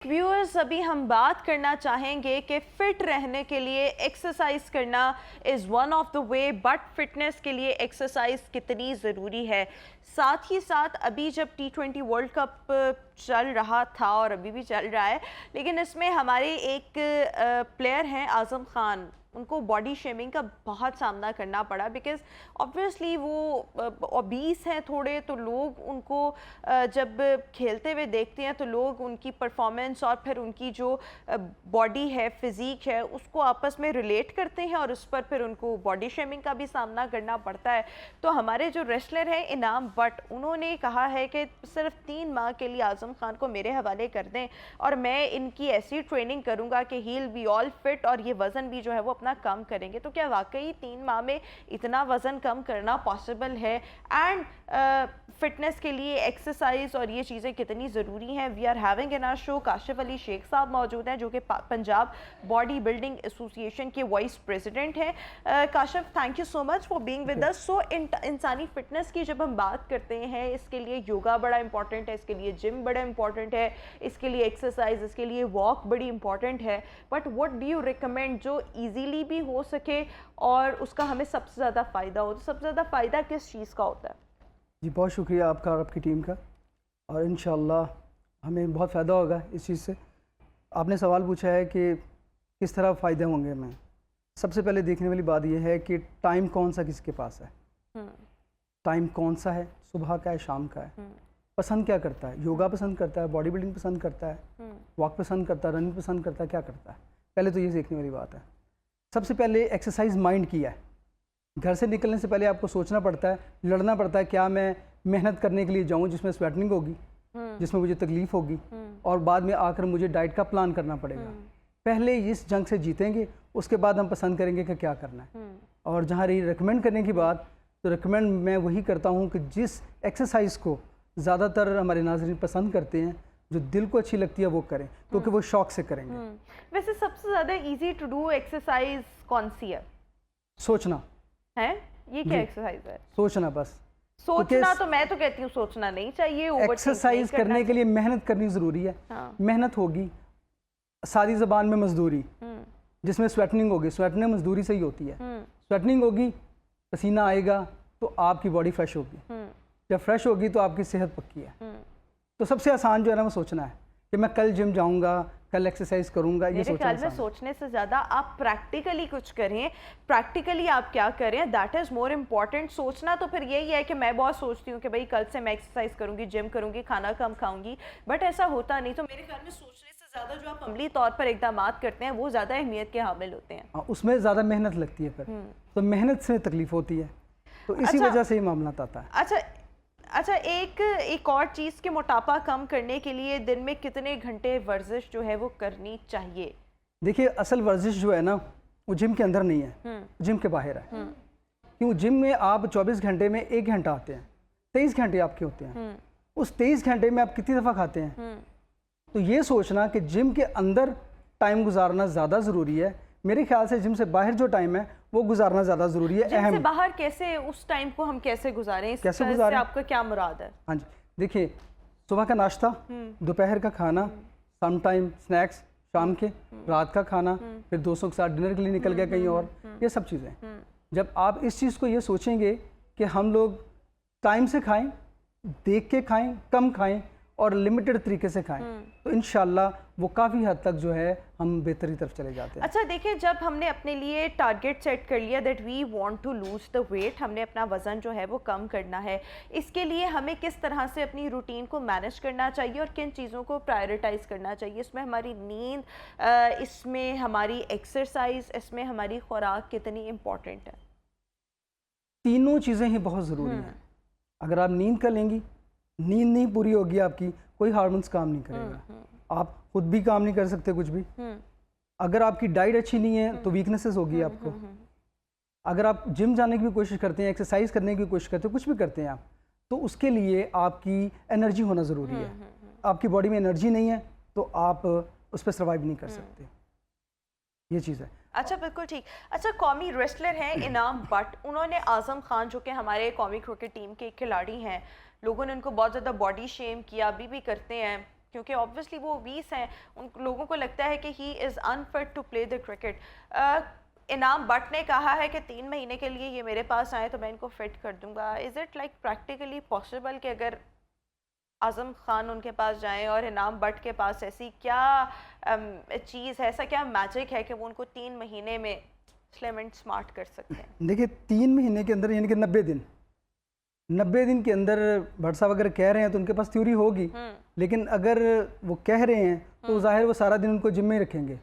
Viewers, अभी हम बात करना चाहेंगे कि फ़िट रहने के लिए एक्सरसाइज करना is one of the way, but fitness के लिए एक्सरसाइज कितनी ज़रूरी है। साथ ही साथ अभी जब T20 वर्ल्ड कप चल रहा था और अभी भी चल रहा है, लेकिन इसमें हमारे एक प्लेयर हैं आज़म खान, उनको बॉडी शेमिंग का बहुत सामना करना पड़ा बिकॉज़ ऑब्वियसली वो ओबीस हैं थोड़े, तो लोग उनको जब खेलते हुए देखते हैं तो लोग उनकी परफॉर्मेंस और फिर उनकी जो बॉडी है, फिज़ीक है, उसको आपस में रिलेट करते हैं और उस पर फिर उनको बॉडी शेमिंग का भी सामना करना पड़ता है। तो हमारे जो रेसलर हैं इनाम बट, उन्होंने कहा है कि सिर्फ 3 माह के लिए आज़म खान को मेरे हवाले कर दें और मैं इनकी ऐसी ट्रेनिंग करूँगा कि he will be all fit और ये वज़न भी जो है वो अपना कम करेंगे। तो क्या वाकई 3 माह में इतना वज़न कम करना पॉसिबल है? एंड फिटनेस के लिए एक्सरसाइज और ये चीज़ें कितनी ज़रूरी हैं? We are having in our show Kashif Ali Sheikh साहब मौजूद हैं, जो कि पंजाब बॉडी बिल्डिंग एसोसिएशन के वाइस प्रेसिडेंट हैं। Kashif, thank you so much for being with us. So इंसानी फिटनेस की जब हम बात करते हैं, इसके लिए योगा बड़ा इंपॉर्टेंट है, इसके लिए जिम बड़ा इंपॉर्टेंट है, इसके लिए एक्सरसाइज, इसके लिए वॉक बड़ी इंपॉर्टेंट है, but what do you recommend जो ईजीली भी हो सके और उसका हमें सबसे ज़्यादा फ़ायदा हो? तो सबसे ज़्यादा फ़ायदा किस चीज़ का होता है? जी, बहुत शुक्रिया आपका और आपकी टीम का, और इंशाल्लाह हमें बहुत फ़ायदा होगा इस चीज़ से। आपने सवाल पूछा है कि किस तरह फ़ायदे होंगे हमें। सबसे पहले देखने वाली बात यह है कि टाइम कौन सा किसके पास है, टाइम कौन सा है, सुबह का है, शाम का है, पसंद क्या करता है, योगा पसंद करता है, बॉडी बिल्डिंग पसंद करता है, वॉक पसंद करता है, रनिंग पसंद करता है, क्या करता है। पहले तो ये देखने वाली बात है। सबसे पहले एक्सरसाइज माइंड की है। घर से निकलने से पहले आपको सोचना पड़ता है, लड़ना पड़ता है, क्या मैं मेहनत करने के लिए जाऊं जिसमें स्वेटिंग होगी, जिसमें मुझे तकलीफ होगी, और बाद में आकर मुझे डाइट का प्लान करना पड़ेगा। पहले इस जंग से जीतेंगे, उसके बाद हम पसंद करेंगे कि क्या करना है। और जहाँ रही रिकमेंड करने की बात, तो रिकमेंड मैं वही करता हूँ कि जिस एक्सरसाइज को ज़्यादातर हमारे नाज़रीन पसंद करते हैं, जो दिल को अच्छी लगती है, वो करें, क्योंकि वो शौक से करेंगे। वैसे सबसे ज़्यादा इजी टू डू एक्सरसाइज कौन सी है? सोचना है। ये क्या एक्सरसाइज है? सोचना, बस सोचना। तो मैं तो कहती हूँ सोचना नहीं चाहिए। एक्सरसाइज करने के लिए मेहनत करनी ज़रूरी है। मेहनत होगी, सादी ज़बान में मजदूरी, जिसमें स्वेटनिंग होगी, स्वेटनिंग मजदूरी से ही होती है। स्वेटनिंग होगी, पसीना आएगा, तो आपकी बॉडी फ्रेश होगी। जब फ्रेश होगी तो आपकी सेहत पक्की है। तो सबसे आसान जो है ना, वो सोचना है कि मैं कल जिम जाऊंगा, कल एक्सरसाइज करूंगा। ये ख्याल में सोचने से ज़्यादा आप प्रैक्टिकली कुछ करें। प्रैक्टिकली आप क्या करें, दैट इज़ मोर इम्पॉर्टेंट। सोचना तो फिर यही है कि मैं बहुत सोचती हूँ कि भाई कल से मैं एक्सरसाइज करूँगी, जिम करूँगी, खाना कम खाऊंगी, बट ऐसा होता नहीं। तो मेरे ख्याल में सोचने से ज़्यादा जो आप अमली तौर पर इकदाम करते हैं, वो ज़्यादा अहमियत के हामिल होते हैं। उसमें ज़्यादा मेहनत लगती है, फिर तो मेहनत से तकलीफ होती है, तो इसी वजह से ही मामला आता है। अच्छा, एक और चीज़ के मोटापा कम करने के लिए दिन में कितने घंटे वर्जिश जो है वो करनी चाहिए? देखिए, असल वर्जिश जो है ना, वो जिम के अंदर नहीं है, जिम के बाहर है। क्यों? जिम में आप 24 घंटे में 1 घंटा आते हैं, 23 घंटे आपके होते हैं। उस 23 घंटे में आप कितनी दफ़ा खाते हैं? तो ये सोचना कि जिम के अंदर टाइम गुजारना ज़्यादा ज़रूरी है। मेरे ख्याल से जिम से बाहर जो टाइम है वो गुजारना ज़्यादा ज़रूरी है। जिम से बाहर कैसे, उस टाइम को हम कैसे गुजारें? कैसे गुजारें? आपका क्या मुराद है? हाँ जी, देखिए, सुबह का नाश्ता, दोपहर का खाना, सम टाइम स्नैक्स, शाम के, रात का खाना, फिर दोस्तों के साथ डिनर के लिए निकल गया कहीं और, ये सब चीज़ें। जब आप इस चीज़ को ये सोचेंगे कि हम लोग टाइम से खाएं, देख के खाएं, कम खाएं और लिमिटेड तरीके से खाएं, तो इंशाल्लाह वो काफ़ी हद तक जो है हम बेहतरी तरफ चले जाते हैं। अच्छा, देखिए, जब हमने अपने लिए टारगेट सेट कर लिया that we want to lose the weight, हमने अपना वज़न जो है वो कम करना है, इसके लिए हमें किस तरह से अपनी रूटीन को मैनेज करना चाहिए और किन चीज़ों को प्रायोरिटाइज़ करना चाहिए? इसमें हमारी नींद, इसमें हमारी एक्सरसाइज, इसमें हमारी खुराक कितनी इम्पोर्टेंट है? तीनों चीज़ें ही बहुत ज़रूरी हैं। अगर आप नींद कर लेंगी, नींद नहीं पूरी होगी आपकी, कोई हार्मोन्स काम नहीं करेगा, आप खुद भी काम नहीं कर सकते कुछ भी। अगर आपकी डाइट अच्छी नहीं है तो वीकनेसेस होगी आपको। अगर आप जिम जाने की भी कोशिश करते हैं, एक्सरसाइज करने की कोशिश करते हैं, कुछ भी करते हैं आप, तो उसके लिए आपकी एनर्जी होना ज़रूरी है। आपकी बॉडी में एनर्जी नहीं है तो आप उस पर सर्वाइव नहीं कर सकते। ये चीज़ है। अच्छा, बिल्कुल ठीक। अच्छा, कौमी रेसलर हैं इनाम बट, उन्होंने आज़म खान, जो कि हमारे कौमी क्रिकेट टीम के खिलाड़ी हैं, लोगों ने उनको बहुत ज़्यादा बॉडी शेम किया, अभी भी करते हैं, क्योंकि ऑब्वियसली वो 20 हैं, उन लोगों को लगता है कि he is unfit to play the cricket. Inam Butt ने कहा है कि 3 महीने के लिए ये मेरे पास आए तो मैं इनको फिट कर दूंगा। Is it like practically possible कि अगर आज़म खान उनके पास जाएं और इनाम बट के पास ऐसी क्या चीज़ है, ऐसा क्या मैजिक है कि वो उनको 3 महीने में स्लिम एंड स्मार्ट कर सकते हैं? देखिए 3 महीने के अंदर यानी कि 90 दिन के अंदर भट्ट साहब अगर कह रहे हैं तो उनके पास थ्योरी होगी, लेकिन अगर वो कह रहे हैं तो जाहिर वो सारा दिन उनको जिम में ही रखेंगे,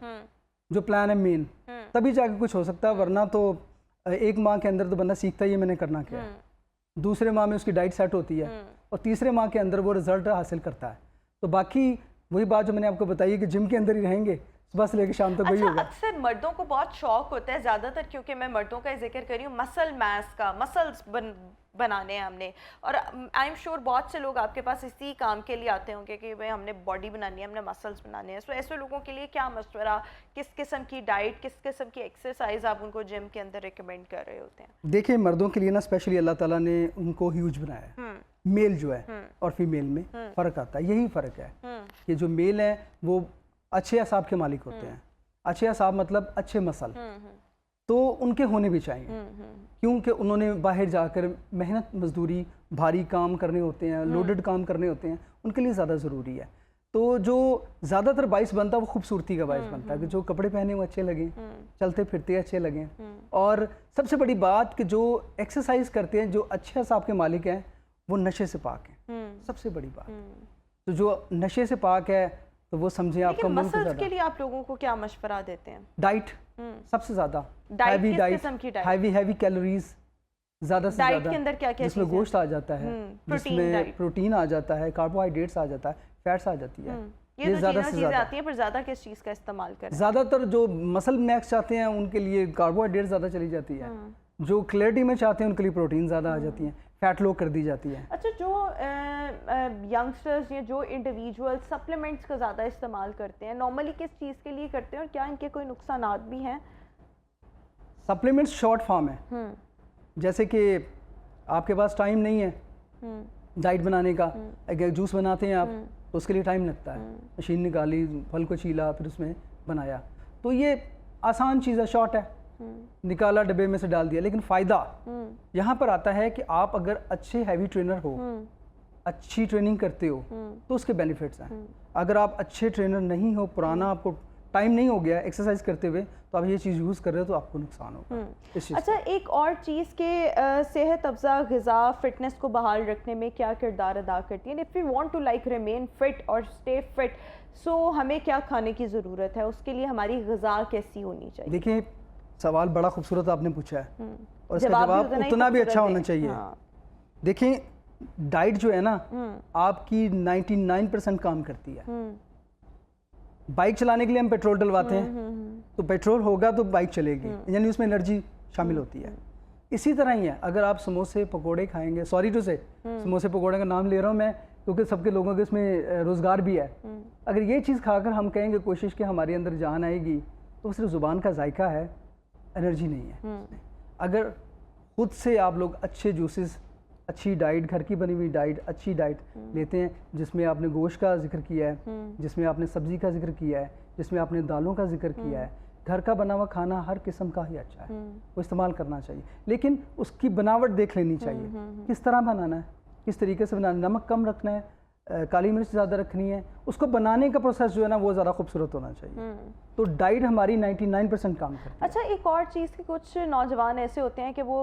जो प्लान है मेन, तभी जाके कुछ हो सकता है। वरना तो 1 माह के अंदर तो बंदा सीखता ही है मैंने करना क्या है, दूसरे माह में उसकी डाइट सेट होती है और तीसरे माह के अंदर वो रिजल्ट हासिल करता है। तो बाकी वही बात जो मैंने आपको बताई है कि जिम के अंदर ही रहेंगे सुबह से लेकर शाम तक वही होगा। अक्सर मर्दों को बहुत शौक होता है, ज़्यादातर क्योंकि मैं मर्दों का जिक्र कर रही हूँ, मसल मास का, मसल्स बनाने हैं हमने। और आई एम श्योर बहुत से लोग आपके पास इसी काम के लिए आते होंगे कि भाई हमने बॉडी बनानी है, हमने मसल्स बनाने हैं। सो ऐसे लोगों के लिए क्या मशवरा, किस किस्म की डाइट, किस किस्म की एक्सरसाइज आप उनको जिम के अंदर रिकमेंड कर रहे होते हैं? देखिए मर्दों के लिए ना स्पेशली अल्लाह ताला ने उनको ह्यूज बनाया है। मेल जो है और फीमेल में फ़र्क आता है, यही फ़र्क है कि जो मेल है वो अच्छे असाब के मालिक होते हैं। अच्छे असाब मतलब अच्छे मसल, तो उनके होने भी चाहिए, क्योंकि उन्होंने बाहर जाकर मेहनत मजदूरी, भारी काम करने होते हैं, लोडेड काम करने होते हैं, उनके लिए ज़्यादा ज़रूरी है। तो जो ज़्यादातर बाइस बनता है वो खूबसूरती का बाइस बनता है कि जो कपड़े पहने वो अच्छे लगें, चलते फिरते अच्छे लगें। और सबसे बड़ी बात कि जो एक्सरसाइज करते हैं, जो अच्छे असाब के मालिक हैं, वो नशे से पाक हैं। सबसे बड़ी बात, तो जो नशे से पाक है तो वो समझे आपका मुल्क मसल्स के लिए आप लोगों को क्या मशवरा देते हैं? डाइट सबसे ज्यादा, हैवी डाइट, हैवी कैलोरीज ज़्यादा से ज़्यादा, के अंदर क्या-क्या जिसमें गोश्त आ जाता है, जिसमें प्रोटीन आ जाता है, कार्बोहाइड्रेट्स आ जाता है, फैट्स आ जाती है। ये तो ज़्यादा चीज़ें आती हैं, पर ज़्यादा किस चीज़ का इस्तेमाल करें? ज़्यादातर जो मसल मैक्स चाहते हैं उनके लिए कार्बोहाइड्रेट ज़्यादा चली जाती है, जो क्लैरिटी में चाहते हैं उनके लिए प्रोटीन ज़्यादा आ जाती है, फैट लो कर दी जाती है। अच्छा, जो यंगस्टर्स या जो इंडिविजुअल सप्लीमेंट्स का ज़्यादा इस्तेमाल करते हैं, नॉर्मली किस चीज़ के लिए करते हैं और क्या इनके कोई नुकसानात भी हैं? सप्लीमेंट्स शॉर्ट फॉर्म है, जैसे कि आपके पास टाइम नहीं है डाइट बनाने का, अगर जूस बनाते हैं आप तो उसके लिए टाइम लगता है, मशीन निकाली, फल को छीला, फिर उसमें बनाया, तो ये आसान चीज़ है, शॉर्ट है, निकाला डब्बे में से डाल दिया। लेकिन फ़ायदा यहाँ पर आता है कि आप अगर अच्छे हैवी ट्रेनर हो, अच्छी ट्रेनिंग करते हो, तो उसके बेनिफिट्स हैं। अगर आप अच्छे ट्रेनर नहीं हो, पुराना आपको टाइम नहीं हो गया एक्सरसाइज करते हुए, तो आप ये चीज़ यूज़ कर रहे हो तो आपको नुकसान होगा। अच्छा, एक और चीज़ के सेहत अफ़ज़ा ग़िज़ा फ़िटनेस को बहाल रखने में क्या किरदार अदा करती है? If we want to like remain fit और स्टे फिट, सो हमें क्या खाने की ज़रूरत है? उसके लिए हमारी ग़िज़ा कैसी होनी चाहिए? देखिए, सवाल बड़ा खूबसूरत आपने पूछा है और इसका जवाब उतना भी अच्छा होना चाहिए। देखिए, डाइट जो है ना आपकी 99% काम करती है। बाइक चलाने के लिए हम पेट्रोल डलवाते हैं, तो पेट्रोल होगा तो बाइक चलेगी, यानी उसमें एनर्जी शामिल होती है। इसी तरह ही है, अगर आप समोसे पकोड़े खाएंगे, सॉरी टू से समोसे पकोड़े का नाम ले रहा हूँ मैं क्योंकि सबके लोगों के इसमें रोज़गार भी है। अगर ये चीज़ खाकर हम कहेंगे कोशिश कि हमारे अंदर जान आएगी, तो सिर्फ ज़ुबान का जायका है, एनर्जी नहीं है। अगर खुद से आप लोग अच्छे जूसेस, अच्छी डाइट, घर की बनी हुई डाइट, अच्छी डाइट लेते हैं, जिसमें आपने गोश्त का जिक्र किया है, जिसमें आपने सब्ज़ी का जिक्र किया है, जिसमें आपने दालों का जिक्र किया है, घर का बना हुआ खाना हर किस्म का ही अच्छा है, वो इस्तेमाल करना चाहिए। लेकिन उसकी बनावट देख लेनी चाहिए, किस तरह बनाना है, किस तरीके से बनाना है, नमक कम रखना है, काली मिर्च ज़्यादा रखनी है, उसको बनाने का प्रोसेस जो है ना वो ज़्यादा खूबसूरत होना चाहिए। तो डाइट हमारी 99% काम करती है। अच्छा, एक और चीज़ कि कुछ नौजवान ऐसे होते हैं कि वो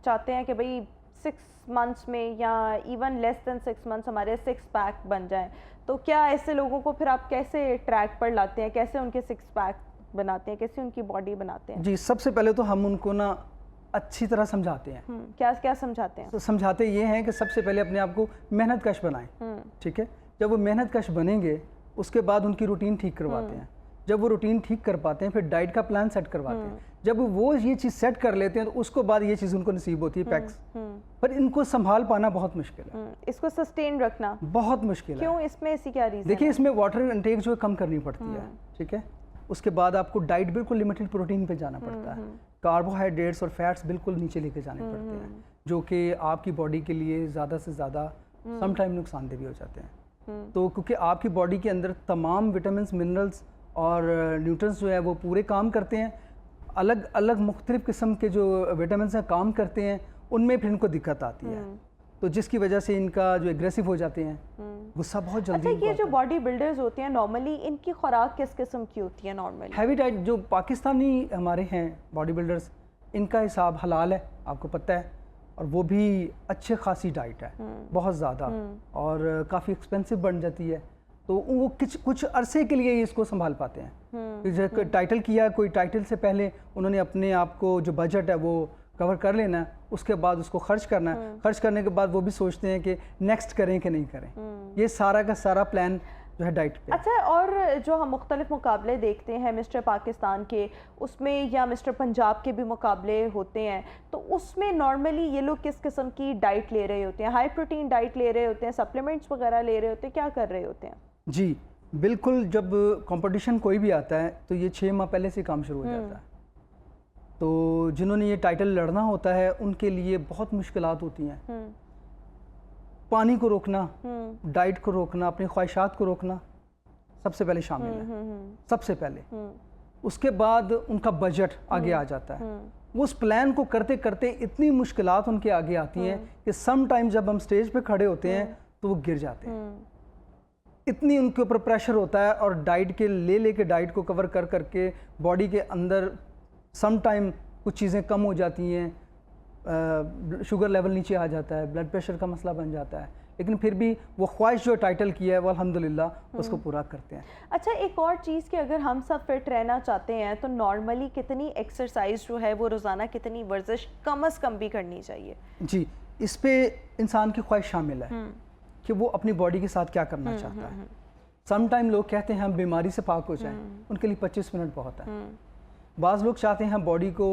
चाहते हैं कि भाई 6 मंथ्स में या इवन लेस देन 6 मंथ्स हमारे 6 पैक बन जाएं, तो क्या ऐसे लोगों को फिर आप कैसे ट्रैक पर लाते हैं, कैसे उनके 6 पैक बनाते हैं, कैसे उनकी बॉडी बनाते हैं? जी, सबसे पहले तो हम उनको ना अच्छी तरह समझाते हैं। क्या क्या समझाते हैं? तो समझाते ये हैं कि सबसे पहले अपने आप को मेहनत कश बनाएं, ठीक है। जब वो मेहनत कश बनेंगे उसके बाद उनकी रूटीन ठीक करवाते हैं। जब वो रूटीन ठीक कर पाते हैं फिर डाइट का प्लान सेट करवाते हैं। जब वो ये चीज़ सेट कर लेते हैं तो उसको बाद ये चीज़ उनको नसीब होती है, पैक्स। पर इनको संभाल पाना बहुत मुश्किल है, इसको सस्टेन रखना बहुत मुश्किल है। क्यों? इसमें ऐसी क्या रीज़न? देखिए, इसमें वाटर इंटेक जो है कम करनी पड़ती है, ठीक है। उसके बाद आपको डाइट बिल्कुल लिमिटेड प्रोटीन पे जाना पड़ता है, कार्बोहाइड्रेट्स और फैट्स बिल्कुल नीचे लेके जाने पड़ते हैं, जो कि आपकी बॉडी के लिए ज़्यादा से ज़्यादा सम टाइम नुकसानदेह भी हो जाते हैं। तो क्योंकि आपकी बॉडी के अंदर तमाम विटामिन्स, मिनरल्स और न्यूट्रिएंट्स जो है वो पूरे काम करते हैं, अलग अलग मुख्तलिफ किस्म के जो विटामिन्स हैं काम करते हैं, उनमें फिर इनको दिक्कत आती है, तो जिसकी वजह से इनका जो एग्रेसिव हो जाते हैं, गुस्सा बहुत जल्दी। अच्छा, ये जो बॉडी बिल्डर्स होते हैं नॉर्मली इनकी खुराक किस किस्म की होती है नॉर्मली? हैवी डाइट जो पाकिस्तानी हमारे हैं बॉडी बिल्डर्स, इनका हिसाब हलाल है, आपको पता है, और वो भी अच्छे खासी डाइट है, बहुत ज़्यादा, और काफ़ी एक्सपेंसिव बन जाती है, तो वो कुछ अरसे के लिए इसको संभाल पाते हैं। जैसे टाइटल किया, कोई टाइटल से पहले उन्होंने अपने आप को जो बजट है वो कवर कर लेना है, उसके बाद उसको खर्च करना है, खर्च करने के बाद वो भी सोचते हैं कि नेक्स्ट करें कि नहीं करें। ये सारा का सारा प्लान जो है डाइट पे। अच्छा, और जो हम मुख्तलिफ मुकाबले देखते हैं मिस्टर पाकिस्तान के, उसमें या मिस्टर पंजाब के भी मुकाबले होते हैं, तो उसमें नॉर्मली ये लोग किस किस्म की डाइट ले रहे होते हैं? हाई प्रोटीन डाइट ले रहे होते हैं, सप्लीमेंट्स वगैरह ले रहे होते हैं, क्या कर रहे होते हैं? जी बिल्कुल, जब कंपटीशन कोई भी आता है तो ये 6 माह पहले से काम शुरू हो जाता है। तो जिन्होंने ये टाइटल लड़ना होता है उनके लिए बहुत मुश्किलात होती हैं। पानी को रोकना, डाइट को रोकना, अपनी ख्वाहिशात को रोकना सबसे पहले शामिल है, सबसे पहले। उसके बाद उनका बजट आगे आ जाता है। वो उस प्लान को करते करते इतनी मुश्किलात उनके आगे आती हैं कि सम टाइम जब हम स्टेज पे खड़े होते हैं तो वो गिर जाते हैं। इतनी उनके ऊपर प्रेशर होता है, और डाइट के लेके डाइट को कवर कर करके बॉडी के अंदर सम टाइम कुछ चीज़ें कम हो जाती हैं, शुगर लेवल नीचे आ जाता है, ब्लड प्रेशर का मसला बन जाता है, लेकिन फिर भी वो ख्वाहिश जो टाइटल की है वो अल्हम्दुलिल्लाह उसको पूरा करते हैं। अच्छा, एक और चीज़ कि अगर हम सब फिट रहना चाहते हैं तो नॉर्मली कितनी एक्सरसाइज जो है वो रोज़ाना, कितनी वर्जिश कम अज़ कम भी करनी चाहिए? जी, इस पे इंसान की ख्वाहिश शामिल है कि वो अपनी बॉडी के साथ क्या करना चाहता है। सम टाइम लोग कहते हैं हम बीमारी से पाक हो जाएं, उनके लिए 25 मिनट बहुत है। बाज़ लोग चाहते हैं बॉडी को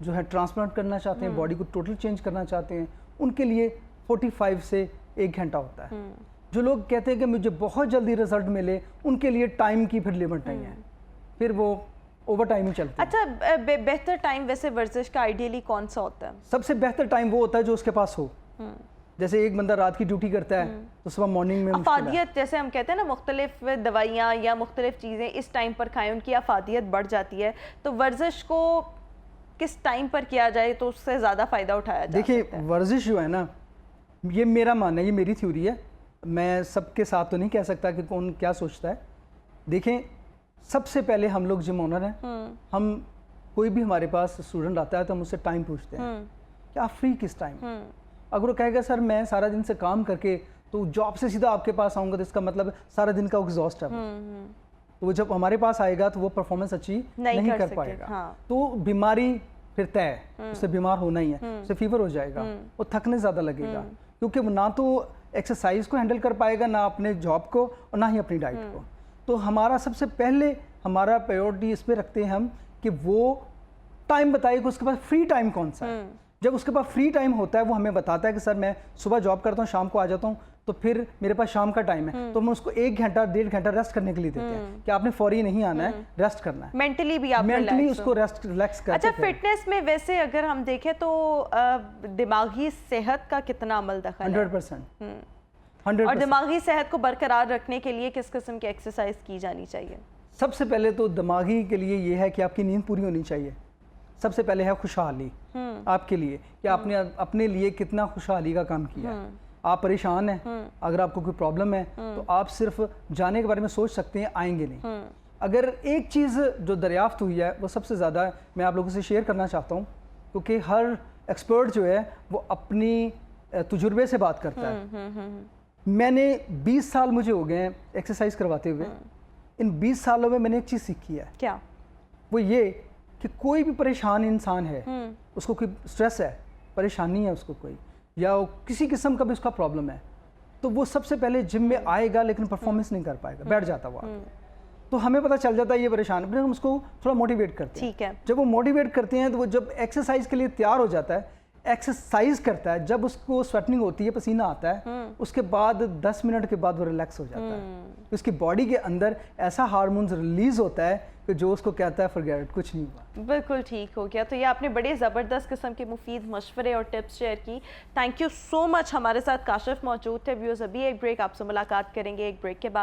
जो है ट्रांसप्लांट करना चाहते हैं, बॉडी को टोटल चेंज करना चाहते हैं, उनके लिए 45 से 1 घंटा होता है। जो लोग कहते हैं कि मुझे बहुत जल्दी रिजल्ट मिले, उनके लिए टाइम की फिर लिमिट नहीं है, फिर वो ओवर टाइम ही चलते हैं। अच्छा, बेहतर टाइम वैसे वर्जिश का आइडियली कौन सा होता है? सबसे बेहतर टाइम वो होता है जो उसके पास हो। जैसे एक बंदा रात की ड्यूटी करता है तो सुबह मॉर्निंग में अफादियत, जैसे हम कहते हैं ना, मुख्तलिफ दवाइयाँ या मुख्तलिफ चीज़ें इस टाइम पर खाएं, उनकी अफादियत बढ़ जाती है, तो वर्जिश को किस टाइम पर किया जाए तो उससे ज़्यादा फ़ायदा उठाया जा सकता है? देखिए, वर्जिश जो है ना, ये मेरा मानना है, ये मेरी थ्योरी है, मैं सबके साथ तो नहीं कह सकता कि कौन क्या सोचता है। देखें, सबसे पहले हम लोग जिम ओनर हैं, हम कोई भी हमारे पास स्टूडेंट आता है तो हम उससे टाइम पूछते हैं कि आप फ्री किस टाइम। अगर वो कहेगा सर मैं सारा दिन से काम करके तो जॉब से सीधा आपके पास आऊँगा, तो इसका मतलब सारा दिन का एग्जॉस्ट है, तो वो जब हमारे पास आएगा तो वो परफॉर्मेंस अच्छी नहीं कर पाएगा। हाँ। तो बीमारी फिर तय है, उससे बीमार होना ही है, उससे फीवर हो जाएगा, वो थकने ज़्यादा लगेगा, क्योंकि वो ना तो एक्सरसाइज को हैंडल कर पाएगा, ना अपने जॉब को, और ना ही अपनी डाइट को। तो हमारा सबसे पहले हमारा प्रायोरिटी इस पर रखते हैं हम कि वो टाइम बताइए कि उसके पास फ्री टाइम कौन सा है। जब उसके पास फ्री टाइम होता है वो हमें बताता है कि सर मैं सुबह जॉब करता हूँ, शाम को आ जाता हूँ, तो फिर मेरे पास शाम का टाइम है, तो हम उसको 1 घंटा 1.5 घंटा रेस्ट करने के लिए देते हैं कि आपने फौरी नहीं आना है, रेस्ट करना है, मेंटली भी आप मेंटली उसको रेस्ट रिलैक्स करते हैं। अच्छा, फिटनेस में वैसे अगर हम देखें तो दिमागी सेहत का कितना अमल दखल है? 100%। 100%। और दिमागी सेहत को बरकरार रखने के लिए किस किस्म की एक्सरसाइज की जानी चाहिए? सबसे पहले तो दिमागी के लिए ये है कि आपकी नींद पूरी होनी चाहिए। सबसे पहले है खुशहाली आपके लिए, कि आपने अपने लिए कितना खुशहाली का काम किया। आप परेशान हैं, अगर आपको कोई प्रॉब्लम है तो आप सिर्फ जाने के बारे में सोच सकते हैं, आएंगे नहीं। अगर एक चीज़ जो दरियाफ्त हुई है वो सबसे ज़्यादा मैं आप लोगों से शेयर करना चाहता हूँ, क्योंकि हर एक्सपर्ट जो है वो अपनी तजुर्बे से बात करता है। मैंने 20 साल मुझे हो गए हैं एक्सरसाइज करवाते हुए। इन 20 सालों में मैंने एक चीज़ सीखी है। क्या? वो ये कि कोई भी परेशान इंसान है, उसको कोई स्ट्रेस है, परेशानी है उसको कोई, या वो किसी किस्म का भी उसका प्रॉब्लम है, तो वो सबसे पहले जिम में आएगा लेकिन परफॉर्मेंस नहीं कर पाएगा, बैठ जाता वो आके। तो हमें पता चल जाता है ये परेशान है, हम उसको थोड़ा मोटिवेट करते हैं। ठीक है। जब वो मोटिवेट करते हैं तो वो जब एक्सरसाइज के लिए तैयार हो जाता है, एक्सरसाइज करता है, जब उसको स्वेटनिंग होती है, पसीना आता है, उसके बाद 10 मिनट के बाद वो रिलैक्स हो जाता है। तो उसकी बॉडी के अंदर ऐसा हार्मोन्स रिलीज होता है कि जो उसको कहता है फॉरगेट इट, कुछ नहीं हुआ। बिल्कुल ठीक हो गया। तो ये आपने बड़े ज़बरदस्त किस्म के मुफीद मशवरे और टिप्स शेयर की। Thank you so much. हमारे साथ काशिफ मौजूद थे। व्यूअर्स, अभी एक ब्रेक, आपसे मुलाकात करेंगे एक ब्रेक के बाद।